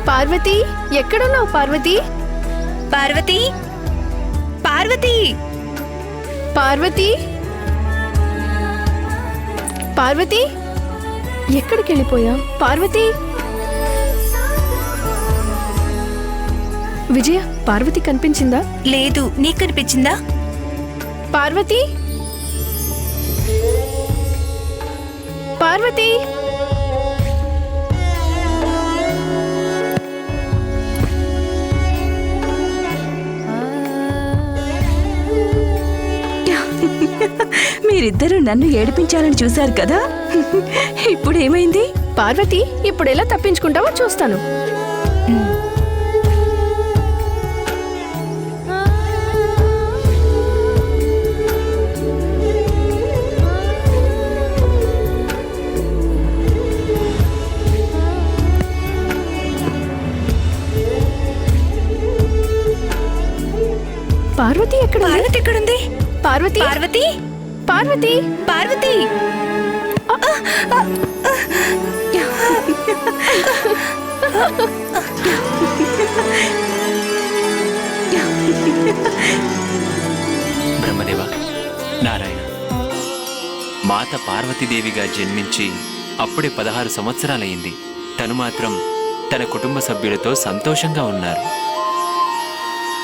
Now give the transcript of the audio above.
పార్వతి, ఎక్కడున్నావు పార్వతి? పార్వతి, పార్వతి, పార్వతి, పార్వతి, ఎక్కడికి వెళ్ళిపోయా? పార్వతి, విజయ, పార్వతి కనిపించిందా? లేదు, నీకు కనిపించిందా? పార్వతి, పార్వతి, మీరిద్దరూ నన్ను ఏడిపించాలని చూశారు కదా, ఇప్పుడు ఏమైంది? పార్వతి, ఇప్పుడు ఎలా తప్పించుకుంటావో చూస్తాను. పార్వతి ఎక్కడ? పార్వతి ఎక్కడుంది? పార్వతి, పార్వతి, పార్వతి, పార్వతి. బ్రహ్మదేవ, నారాయణ. మాత పార్వతీదేవిగా జన్మించి అప్పుడే 16 సంవత్సరాలయ్యింది. తను మాత్రం తన కుటుంబ సభ్యులతో సంతోషంగా ఉన్నారు.